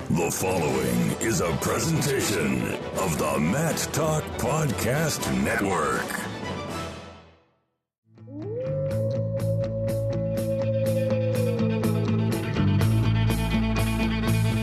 The following is a presentation of the Matt Talk Podcast Network.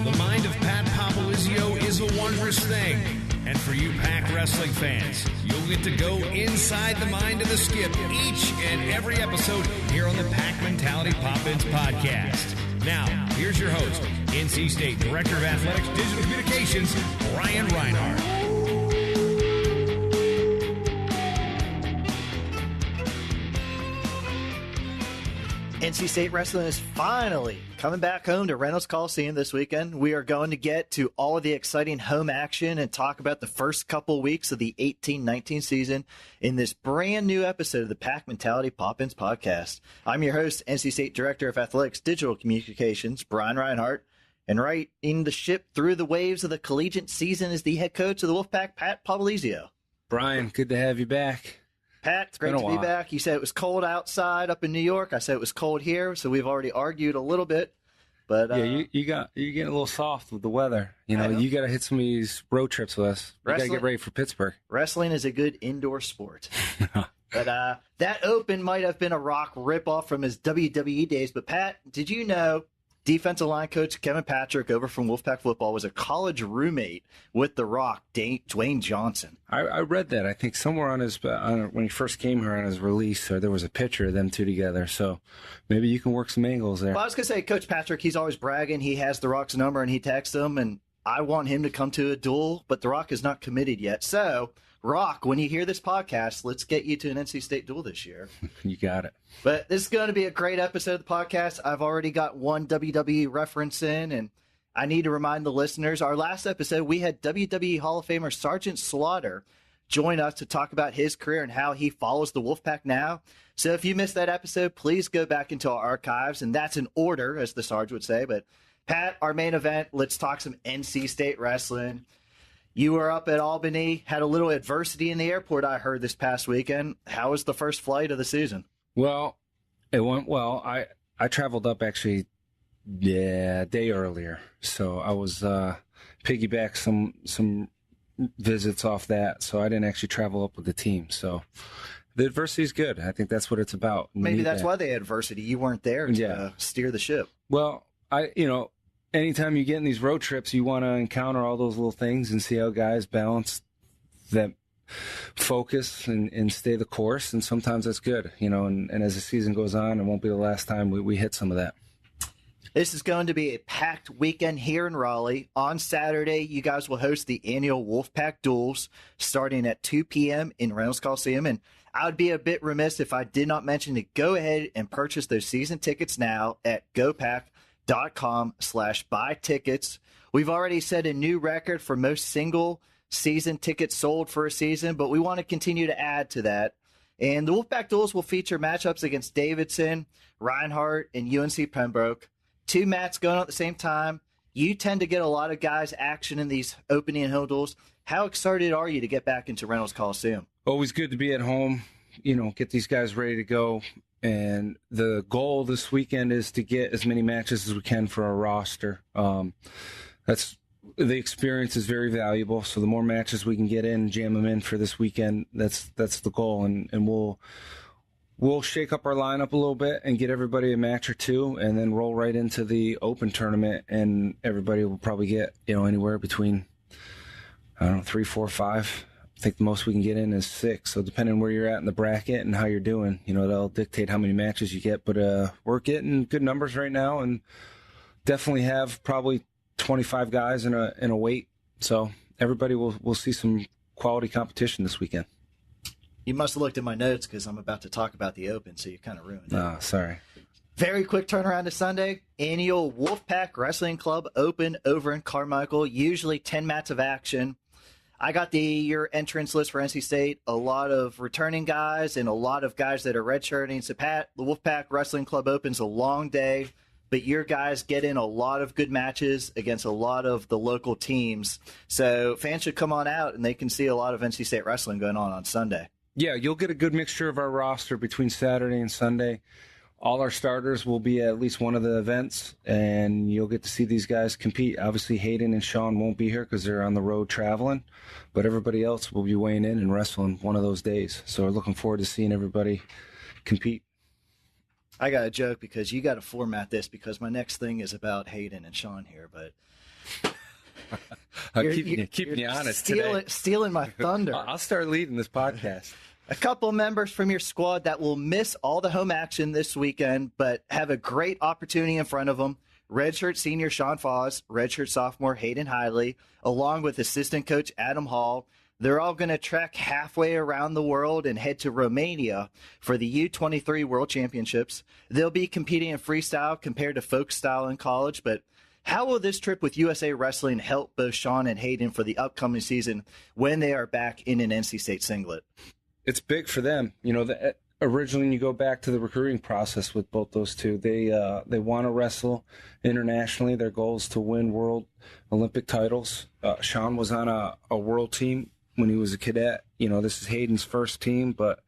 The mind of Pat Popolizio is a wondrous thing. And for you Pack wrestling fans, you'll get to go inside the mind of the Skip each and every episode here on the Pack Mentality Pop-Ins podcast. Now, here's your host, NC State Director of Athletics Digital Communications, Brian Reinhardt. NC State Wrestling is finally coming back home to Reynolds Coliseum this weekend. We are going to get to all of the exciting home action and talk about the first couple weeks of the 18-19 season in this brand new episode of the Pack Mentality Pop-Ins podcast. I'm your host, NC State Director of Athletics Digital Communications, Brian Reinhardt, and riding the ship through the waves of the collegiate season is the head coach of the Wolfpack, Pat Popolizio. Brian, good to have you back. Pat, it's great to be back. You said it was cold outside up in New York. I said it was cold here, so we've already argued a little bit. But yeah, you're getting a little soft with the weather. You know. You got to hit some of these road trips with us. You got to get ready for Pittsburgh. Wrestling is a good indoor sport. But that Open might have been a Rock ripoff from his WWE days. But Pat, did you know defensive line coach Kevin Patrick over from Wolfpack Football was a college roommate with The Rock, Dwayne Johnson? I read that. I think somewhere on his when he first came here on his release, there was a picture of them two together. So maybe you can work some angles there. Well, I was going to say, Coach Patrick, he's always bragging. He has The Rock's number and he texts him, and I want him to come to a duel, but The Rock is not committed yet. So, Rock, when you hear this podcast, let's get you to an NC State duel this year. You got it. But this is going to be a great episode of the podcast. I've already got one WWE reference in, and I need to remind the listeners, our last episode, we had WWE Hall of Famer Sergeant Slaughter join us to talk about his career and how he follows the Wolfpack now. So if you missed that episode, please go back into our archives, and that's in order, as the Sarge would say. But Pat, our main event, let's talk some NC State wrestling. You were up at Albany, had a little adversity in the airport, I heard, this past weekend. How was the first flight of the season? Well, it went well. I traveled up actually a day earlier, so I was piggyback some visits off that, so I didn't actually travel up with the team. So the adversity is good. I think that's what it's about. Maybe that's why they had adversity. You weren't there to steer the ship. Well, anytime you get in these road trips, you want to encounter all those little things and see how guys balance that focus and stay the course. And sometimes that's good, and as the season goes on, it won't be the last time we hit some of that. This is going to be a packed weekend here in Raleigh. On Saturday, you guys will host the annual Wolfpack Duels starting at 2 p.m. in Reynolds Coliseum. And I would be a bit remiss if I did not mention to go ahead and purchase those season tickets now at gopack.com/buy tickets. We've already set a new record for most single season tickets sold for a season, but we want to continue to add to that. And the Wolfpack Duels will feature matchups against Davidson, Reinhardt, and UNC Pembroke. Two mats going on at the same time. You tend to get a lot of guys action in these opening and home duels. How excited are you to get back into Reynolds Coliseum? Always good to be at home, get these guys ready to go. And the goal this weekend is to get as many matches as we can for our roster. That's the experience is very valuable. So the more matches we can get in, jam them in for this weekend, that's the goal. And we'll shake up our lineup a little bit and get everybody a match or two, and then roll right into the open tournament. And everybody will probably get anywhere between 3, 4, 5. I think the most we can get in is 6. So depending on where you're at in the bracket and how you're doing, that'll dictate how many matches you get. But we're getting good numbers right now, and definitely have probably 25 guys in a weight. So everybody will see some quality competition this weekend. You must have looked at my notes because I'm about to talk about the Open, so you kind of ruined it. Oh, sorry. Very quick turnaround to Sunday. Annual Wolfpack Wrestling Club Open over in Carmichael. Usually 10 mats of action. I got your entrance list for NC State. A lot of returning guys and a lot of guys that are redshirting. So, Pat, the Wolfpack Wrestling Club Open's a long day, but your guys get in a lot of good matches against a lot of the local teams. So fans should come on out and they can see a lot of NC State wrestling going on Sunday. Yeah, you'll get a good mixture of our roster between Saturday and Sunday. all our starters will be at least one of the events, and you'll get to see these guys compete. Obviously, Hayden and Sean won't be here because they're on the road traveling, but everybody else will be weighing in and wrestling one of those days. So we're looking forward to seeing everybody compete. I got a joke because you got to format this because my next thing is about Hayden and Sean here, but keeping you honest stealing my thunder. I'll start leading this podcast. A couple members from your squad that will miss all the home action this weekend, but have a great opportunity in front of them. Redshirt senior Sean Foss, redshirt sophomore Hayden Hiley, along with assistant coach Adam Hall. They're all going to trek halfway around the world and head to Romania for the U23 World Championships. They'll be competing in freestyle compared to folk style in college, but how will this trip with USA Wrestling help both Sean and Hayden for the upcoming season when they are back in an NC State singlet? It's big for them. You know, originally, when you go back to the recruiting process with both those two, they want to wrestle internationally. Their goal is to win world Olympic titles. Sean was on a world team when he was a cadet. You know, this is Hayden's first team, but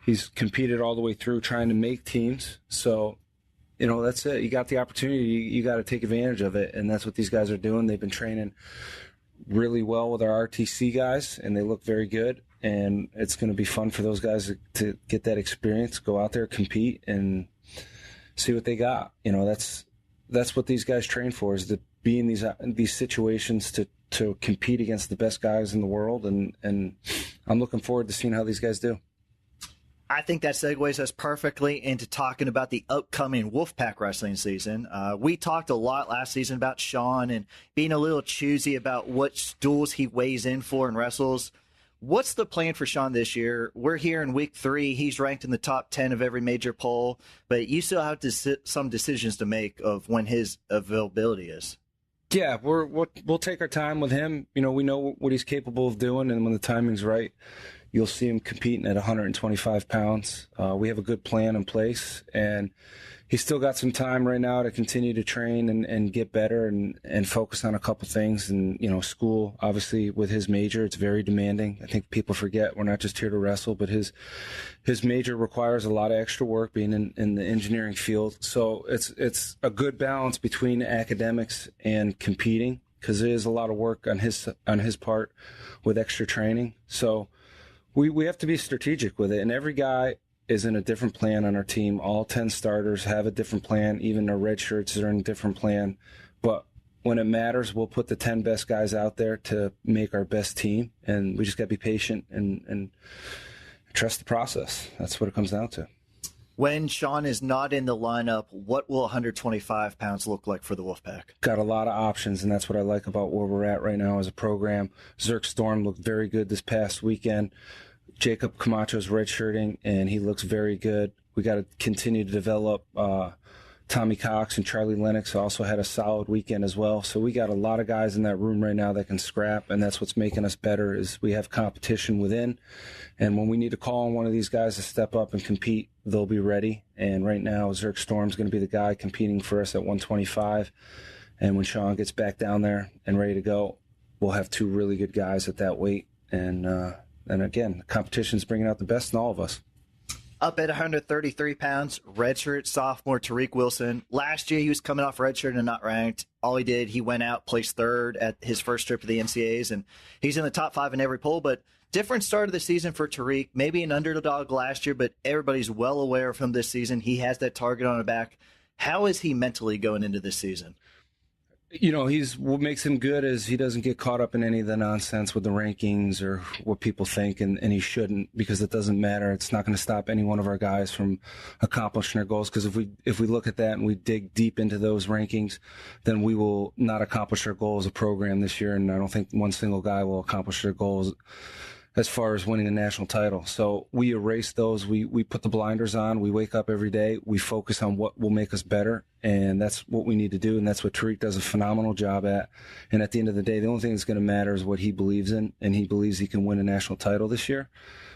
he's competed all the way through trying to make teams. So, you know, that's it. You got the opportunity. You got to take advantage of it, and that's what these guys are doing. They've been training really well with our RTC guys, and they look very good. And it's going to be fun for those guys to get that experience, go out there, compete, and see what they got. You know, that's what these guys train for, is to be in these situations to compete against the best guys in the world. And I'm looking forward to seeing how these guys do. I think that segues us perfectly into talking about the upcoming Wolfpack wrestling season. We talked a lot last season about Sean and being a little choosy about what stools he weighs in for and wrestles. What's the plan for Sean this year? We're here in week 3. He's ranked in the top 10 of every major poll, but you still have some decisions to make of when his availability is. Yeah, we'll take our time with him. You know, we know what he's capable of doing, and when the timing's right, you'll see him competing at 125 pounds. We have a good plan in place, and he's still got some time right now to continue to train and get better and focus on a couple things. And, you know, school, obviously, with his major, it's very demanding. I think people forget we're not just here to wrestle, but his major requires a lot of extra work, being in the engineering field. So it's a good balance between academics and competing, because it is a lot of work on his part with extra training. So we have to be strategic with it, and every guy is in a different plan on our team. All 10 starters have a different plan. Even our red shirts are in a different plan. But when it matters, we'll put the 10 best guys out there to make our best team, and we just got to be patient and trust the process. That's what it comes down to. When Sean is not in the lineup, what will 125 pounds look like for the Wolfpack? Got a lot of options, and that's what I like about where we're at right now as a program. Zerk Storm looked very good this past weekend. Jacob Camacho's redshirting, and he looks very good. We got to continue to develop. Tommy Cox and Charlie Lennox also had a solid weekend as well. So we got a lot of guys in that room right now that can scrap, and that's what's making us better, is we have competition within. And when we need to call on one of these guys to step up and compete, they'll be ready. And right now, Zerk Storm's going to be the guy competing for us at 125. And when Sean gets back down there and ready to go, we'll have 2 really good guys at that weight. And again, the competition's bringing out the best in all of us. Up at 133 pounds, redshirt sophomore Tariq Wilson. Last year, he was coming off redshirt and not ranked. All he did, he went out, placed 3rd at his first trip to the NCAAs, and he's in the top 5 in every poll. But different start of the season for Tariq. Maybe an underdog last year, but everybody's well aware of him this season. He has that target on his back. How is he mentally going into this season? You know, what makes him good is he doesn't get caught up in any of the nonsense with the rankings or what people think, and he shouldn't, because it doesn't matter. It's not going to stop any one of our guys from accomplishing their goals, because if we look at that and we dig deep into those rankings, then we will not accomplish our goal as a program this year, and I don't think one single guy will accomplish their goals as far as winning a national title. So we erase those. We put the blinders on. We wake up every day. We focus on what will make us better, and that's what we need to do, and that's what Tariq does a phenomenal job at. And at the end of the day, the only thing that's going to matter is what he believes in, and he believes he can win a national title this year.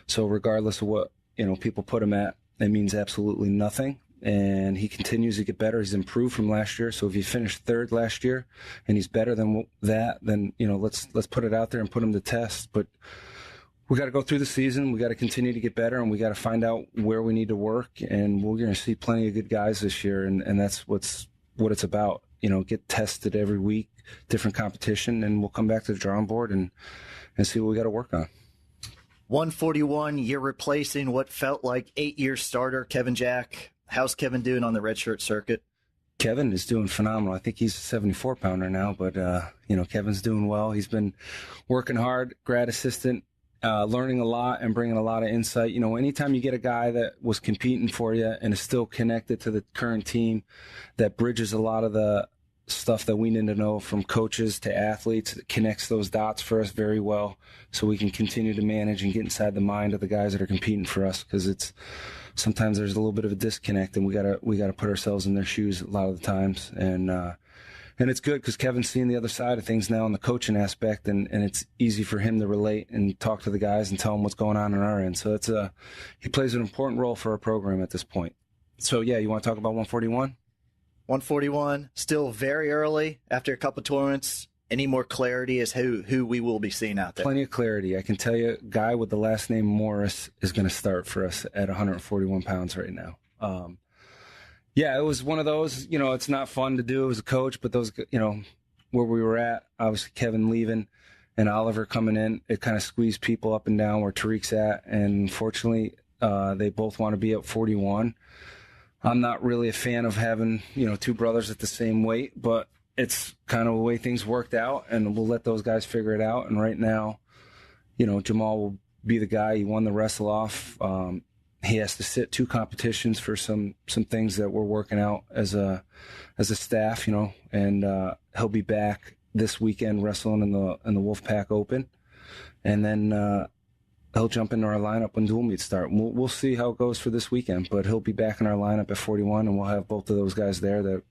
So regardless of what, you know, people put him at, it means absolutely nothing. And he continues to get better. He's improved from last year. So if he finished 3rd last year and he's better than that, then, you know, let's put it out there and put him to test. But we got to go through the season. We got to continue to get better, and we got to find out where we need to work. And we're going to see plenty of good guys this year, and that's what it's about. Get tested every week, different competition, and we'll come back to the drawing board and see what we got to work on. 141, you're replacing what felt like 8-year starter Kevin Jack. How's Kevin doing on the redshirt circuit? Kevin is doing phenomenal. I think he's a 74-pounder now, but Kevin's doing well. He's been working hard, grad assistant. Learning a lot and bringing a lot of insight. Anytime you get a guy that was competing for you and is still connected to the current team, that bridges a lot of the stuff that we need to know from coaches to athletes, that connects those dots for us very well, so we can continue to manage and get inside the mind of the guys that are competing for us. Because sometimes there's a little bit of a disconnect, and we gotta put ourselves in their shoes a lot of the times. And it's good because Kevin's seeing the other side of things now in the coaching aspect, and it's easy for him to relate and talk to the guys and tell them what's going on our end. So he plays an important role for our program at this point. So, yeah, you want to talk about 141? 141, still very early after a couple tournaments. Any more clarity as who we will be seeing out there? Plenty of clarity. I can tell you, a guy with the last name Morris is going to start for us at 141 pounds right now. Yeah, it was one of those, it's not fun to do as a coach, but those, where we were at, obviously Kevin leaving and Oliver coming in, it kind of squeezed people up and down where Tariq's at. And unfortunately, they both want to be at 41. I'm not really a fan of having, two brothers at the same weight, but it's kind of the way things worked out, and we'll let those guys figure it out. And right now, Jamal will be the guy. He won the wrestle off. He has to sit 2 competitions for some things that we're working out as a staff, and he'll be back this weekend wrestling in the Wolfpack Open, and then he'll jump into our lineup when dual meets start. We'll see how it goes for this weekend, but he'll be back in our lineup at 41, and we'll have both of those guys there that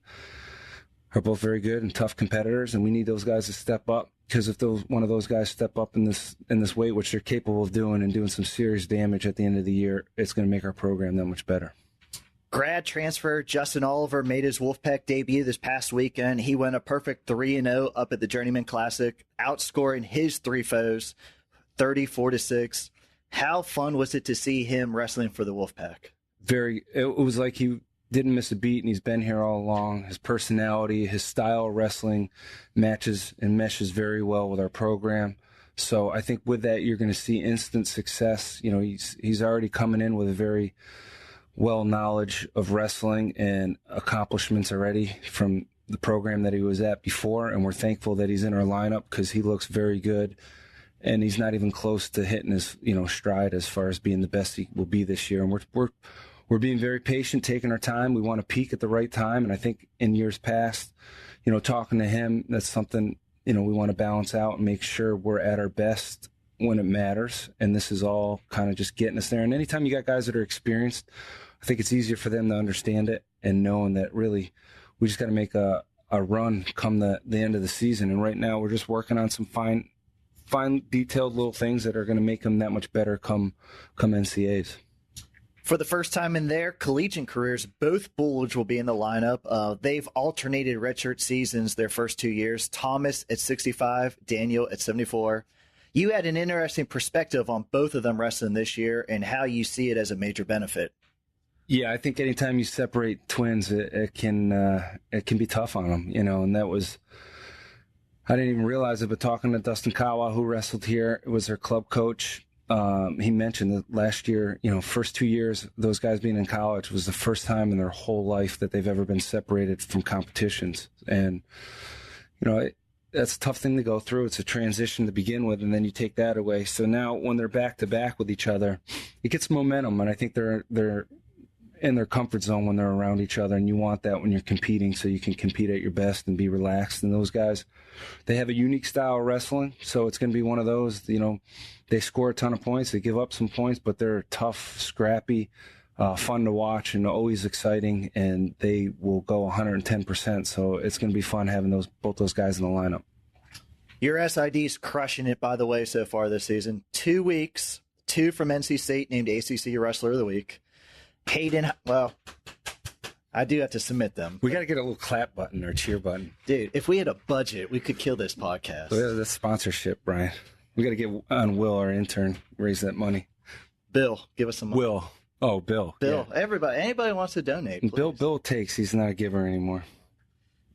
are both very good and tough competitors, and we need those guys to step up. Because if one of those guys step up in this weight, which they're capable of doing, and doing some serious damage at the end of the year, it's going to make our program that much better. Grad transfer Justin Oliver made his Wolfpack debut this past weekend. He went a perfect 3-0 up at the Journeyman Classic, outscoring his 3 foes 34-6. How fun was it to see him wrestling for the Wolfpack? It was like he didn't miss a beat, and he's been here all along. His personality, his style of wrestling matches and meshes very well with our program. So I think with that, you're going to see instant success. He's already coming in with a very well knowledge of wrestling and accomplishments already from the program that he was at before, and we're thankful that he's in our lineup because he looks very good. And he's not even close to hitting his, stride as far as being the best he will be this year. And we're being very patient, taking our time. We want to peak at the right time. And I think in years past, talking to him, that's something, we want to balance out and make sure we're at our best when it matters. And this is all kind of just getting us there. And anytime you got guys that are experienced, I think it's easier for them to understand it and knowing that really we just got to make a run come the end of the season. And right now we're just working on some fine detailed little things that are going to make them that much better come NCAAs. For the first time in their collegiate careers, both Bulge will be in the lineup. They've alternated redshirt seasons their first 2 years. Thomas at 65, Daniel at 74. You had an interesting perspective on both of them wrestling this year and how you see it as a major benefit. Yeah, I think anytime you separate twins, it can be tough on them, and that was, I didn't even realize it, but talking to Dustin Kawa, who wrestled here, was their club coach. He mentioned that last year, first 2 years, those guys being in college was the first time in their whole life that they've ever been separated from competitions. And, that's a tough thing to go through. It's a transition to begin with, and then you take that away. So now when they're back to back with each other, it gets momentum. And I think they're in their comfort zone when they're around each other. And you want that when you're competing, so you can compete at your best and be relaxed. And those guys, they have a unique style of wrestling. So it's going to be one of those, they score a ton of points. They give up some points, but they're tough, scrappy, fun to watch, and always exciting. And they will go 110%. So it's going to be fun having both those guys in the lineup. Your SID's crushing it, by the way, so far this season. 2 weeks, 2 from NC State named ACC Wrestler of the Week. Hayden, well, I do have to submit them. We got to get a little clap button or cheer button. Dude, if we had a budget, we could kill this podcast. Well, that's sponsorship, Brian. We got to get on Will, our intern, raise that money. Bill, give us some money. Will. Oh, Bill. Bill, Yeah. anybody wants to donate, please. Bill takes. He's not a giver anymore.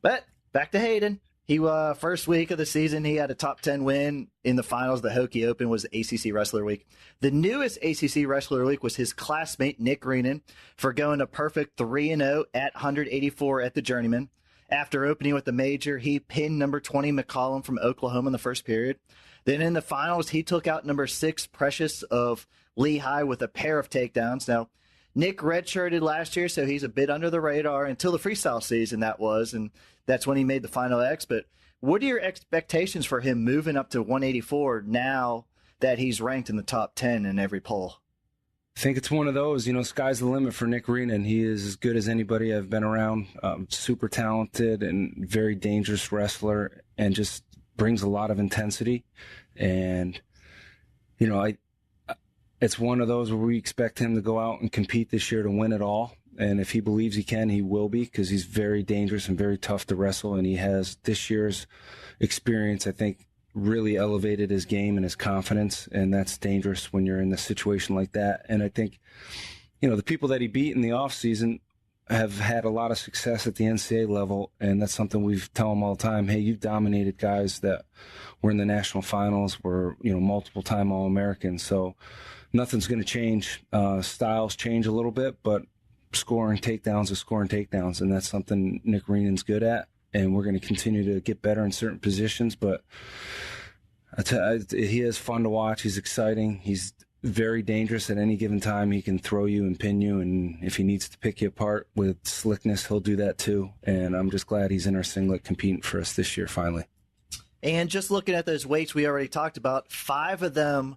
But back to Hayden. He first week of the season, he had a top 10 win in the finals. The Hokie Open was the ACC Wrestler Week. The newest ACC Wrestler Week was his classmate, Nick Reenan, for going a perfect 3-0 at 184 at the Journeyman. After opening with the major, he pinned number 20 McCollum from Oklahoma in the first period. Then in the finals, he took out number 6 Precious of Lehigh with a pair of takedowns. Now, Nick redshirted last year, so he's a bit under the radar until the freestyle season, that was, and that's when he made the Final X. But what are your expectations for him moving up to 184 now that he's ranked in the top 10 in every poll? I think it's one of those, sky's the limit for Nick Reenan. He is as good as anybody I've been around. Super talented and very dangerous wrestler, and just brings a lot of intensity. And, it's one of those where we expect him to go out and compete this year to win it all. And if he believes he can, he will be, because he's very dangerous and very tough to wrestle. And he has this year's experience, I think, really elevated his game and his confidence. And that's dangerous when you're in a situation like that. And I think, the people that he beat in the offseason have had a lot of success at the NCAA level. And that's something we tell him all the time. Hey, you've dominated guys that were in the national finals, were, multiple time All-Americans. So nothing's going to change. Styles change a little bit, but scoring takedowns is scoring takedowns, and that's something Nick Reenan's good at, and we're going to continue to get better in certain positions. But he is fun to watch. He's exciting. He's very dangerous at any given time. He can throw you and pin you, and if he needs to pick you apart with slickness, he'll do that too. And I'm just glad he's in our singlet competing for us this year finally. And just looking at those weights we already talked about, 5 of them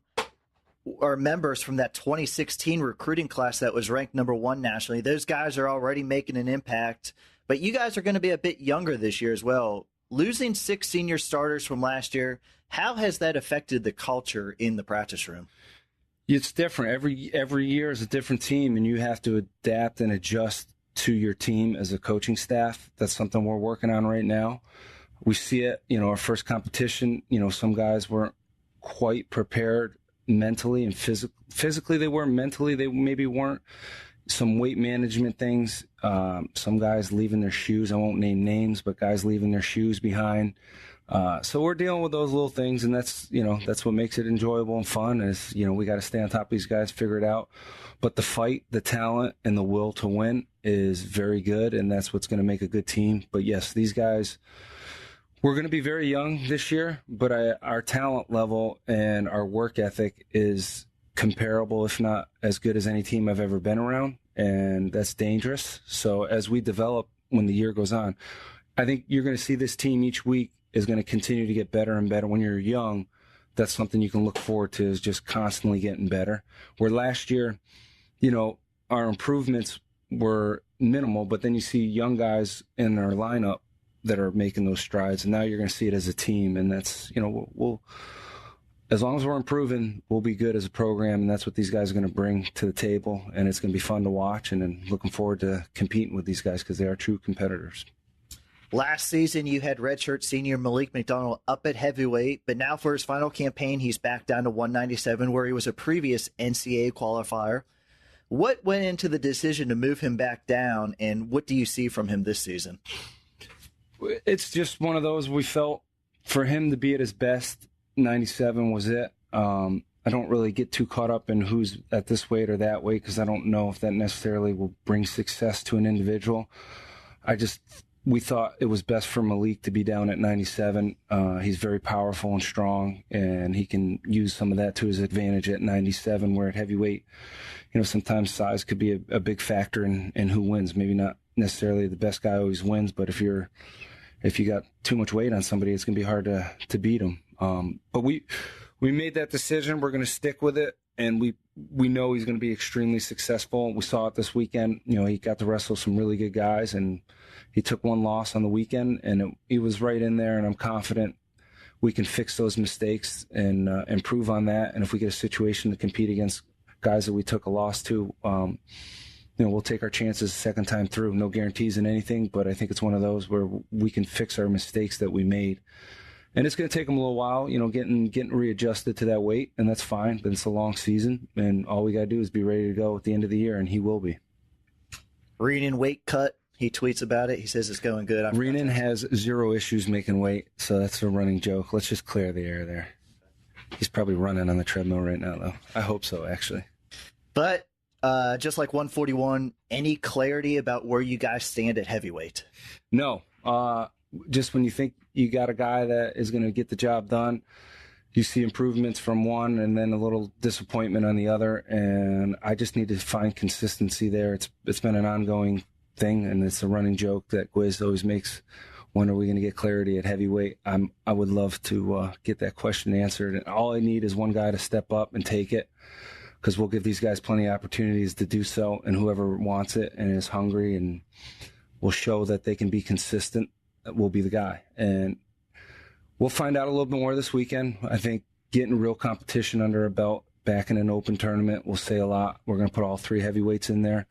are members from that 2016 recruiting class that was ranked number 1 nationally. Those guys are already making an impact, but you guys are going to be a bit younger this year as well. Losing 6 senior starters from last year, how has that affected the culture in the practice room? It's different. Every year is a different team, and you have to adapt and adjust to your team as a coaching staff. That's something we're working on right now. We see it, our first competition, some guys weren't quite prepared mentally and physically. They were. Mentally they maybe weren't. Some weight management things, some guys leaving their shoes, I won't name names, but guys leaving their shoes behind. So we're dealing with those little things, and that's what makes it enjoyable and fun is, we got to stay on top of these guys, figure it out. But the fight, the talent, and the will to win is very good, and that's what's going to make a good team. But yes, these guys, we're going to be very young this year, but our talent level and our work ethic is comparable, if not as good as any team I've ever been around, and that's dangerous. So as we develop when the year goes on, I think you're going to see this team each week is going to continue to get better and better. When you're young, that's something you can look forward to, is just constantly getting better. Where last year, our improvements were minimal, but then you see young guys in our lineup that are making those strides, and now you're going to see it as a team, and that's, we'll as long as we're improving, we'll be good as a program, and that's what these guys are going to bring to the table, and it's going to be fun to watch, and then looking forward to competing with these guys because they are true competitors. Last season, you had redshirt senior Malik McDonald up at heavyweight, but now for his final campaign, he's back down to 197, where he was a previous NCAA qualifier. What went into the decision to move him back down, and what do you see from him this season? It's just one of those, we felt for him to be at his best, 97 was it. I don't really get too caught up in who's at this weight or that weight because I don't know if that necessarily will bring success to an individual. We thought it was best for Malik to be down at 97. He's very powerful and strong, and he can use some of that to his advantage at 97, where at heavyweight, sometimes size could be a big factor in who wins. Maybe not necessarily the best guy always wins, but if you got too much weight on somebody, it's going to be hard to beat them. But we made that decision. We're going to stick with it, and we know he's going to be extremely successful. We saw it this weekend. He got to wrestle some really good guys, and he took one loss on the weekend, and he was right in there, and I'm confident we can fix those mistakes and improve on that. And if we get a situation to compete against guys that we took a loss to, we'll take our chances a second time through. No guarantees in anything, but I think it's one of those where we can fix our mistakes that we made And it's going to take him a little while, getting readjusted to that weight, and that's fine. But it's a long season, and all we got to do is be ready to go at the end of the year, and he will be. Renan weight cut. He tweets about it. He says it's going good. Renan has zero issues making weight, so that's a running joke. Let's just clear the air there. He's probably running on the treadmill right now, though. I hope so, actually. But just like 141, any clarity about where you guys stand at heavyweight? No. Just when you think you got a guy that is going to get the job done, you see improvements from one and then a little disappointment on the other. And I just need to find consistency there. It's been an ongoing thing, and it's a running joke that Gwiz always makes. When are we going to get clarity at heavyweight? I would love to get that question answered. And all I need is one guy to step up and take it, because we'll give these guys plenty of opportunities to do so. And whoever wants it and is hungry and will show that they can be consistent will be the guy. And we'll find out a little bit more this weekend. I think getting real competition under a belt back in an open tournament will say a lot. We're going to put all three heavyweights in there.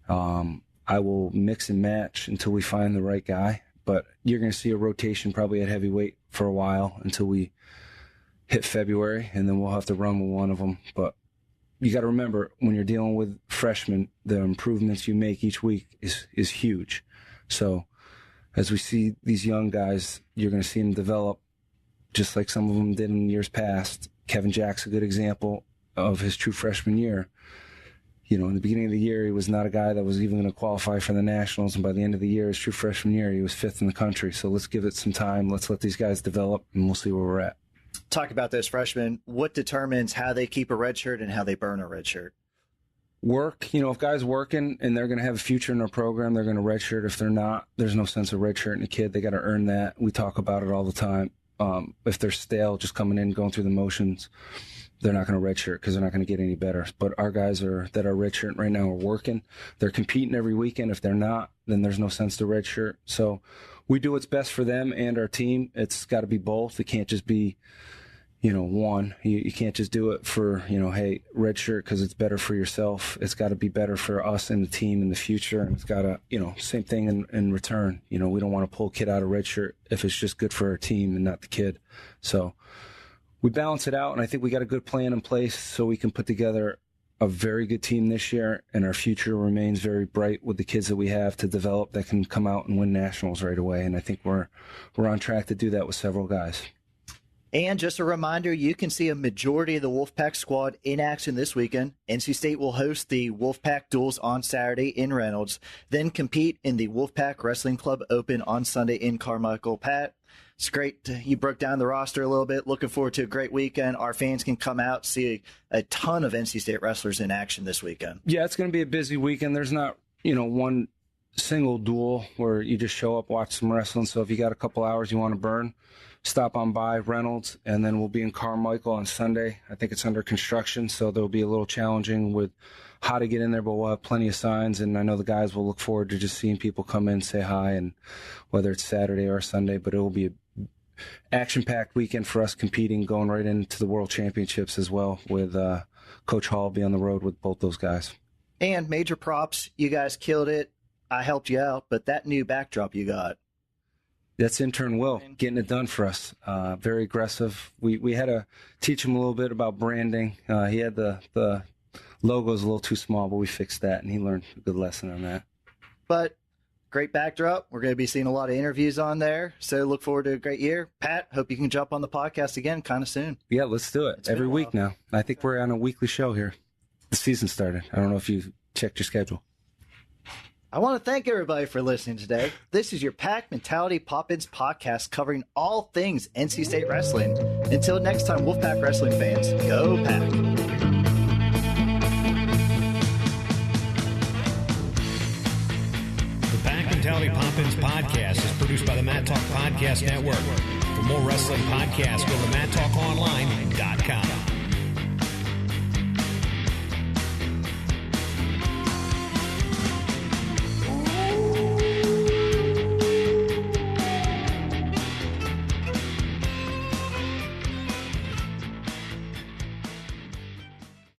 I will mix and match until we find the right guy. But you're going to see a rotation probably at heavyweight for a while until we hit February, and then we'll have to run with one of them. But you got to remember, when you're dealing with freshmen, the improvements you make each week is huge. So as we see these young guys, you're going to see them develop just like some of them did in years past. Kevin Jack's a good example of his true freshman year. In the beginning of the year, he was not a guy that was even going to qualify for the Nationals. And by the end of the year, his true freshman year, he was 5th in the country. So let's give it some time. Let's let these guys develop, and we'll see where we're at. Talk about those freshmen. What determines how they keep a red shirt and how they burn a red shirt? Work. If guys working and they're going to have a future in their program, they're going to redshirt. If they're not, there's no sense of redshirting a kid. They got to earn that. We talk about it all the time. If they're stale, just coming in, going through the motions, they're not going to redshirt because they're not going to get any better. But our guys that are redshirting right now are working. They're competing every weekend. If they're not, then there's no sense to redshirt. So we do what's best for them and our team. It's got to be both. It can't just be one. You can't just do it for, hey, red shirt because it's better for yourself. It's got to be better for us and the team in the future. And it's got to, same thing in return. We don't want to pull a kid out of red shirt if it's just good for our team and not the kid. So we balance it out, and I think we got a good plan in place so we can put together a very good team this year, and our future remains very bright with the kids that we have to develop that can come out and win nationals right away. And I think we're on track to do that with several guys. And just a reminder, you can see a majority of the Wolfpack squad in action this weekend. NC State will host the Wolfpack Duels on Saturday in Reynolds, then compete in the Wolfpack Wrestling Club Open on Sunday in Carmichael. Pat, it's great. You broke down the roster a little bit. Looking forward to a great weekend. Our fans can come out, see a ton of NC State wrestlers in action this weekend. Yeah, it's going to be a busy weekend. There's not, one single duel where you just show up, watch some wrestling. So if you got a couple hours you want to burn, stop on by Reynolds, and then we'll be in Carmichael on Sunday. I think it's under construction, so there'll be a little challenging with how to get in there, but we'll have plenty of signs, and I know the guys will look forward to just seeing people come in, say hi, and whether it's Saturday or Sunday, but it will be a action-packed weekend for us competing, going right into the World Championships as well, with Coach Hall be on the road with both those guys. And major props, you guys killed it. I helped you out, but that new backdrop you got. That's intern Will getting it done for us. Very aggressive. We had to teach him a little bit about branding. He had the logos a little too small, but we fixed that, and he learned a good lesson on that. But great backdrop. We're going to be seeing a lot of interviews on there, so look forward to a great year. Pat, hope you can jump on the podcast again kind of soon. Yeah, let's do it. Every week now. I think we're on a weekly show here. The season started. I don't know if you checked your schedule. I want to thank everybody for listening today. This is your Pack Mentality Pop-Ins podcast covering all things NC State wrestling. Until next time, Wolfpack wrestling fans, go Pack! The Pack Mentality Pop-Ins podcast is produced by the Matt Talk Podcast Network. For more wrestling podcasts, go to matttalkonline.com.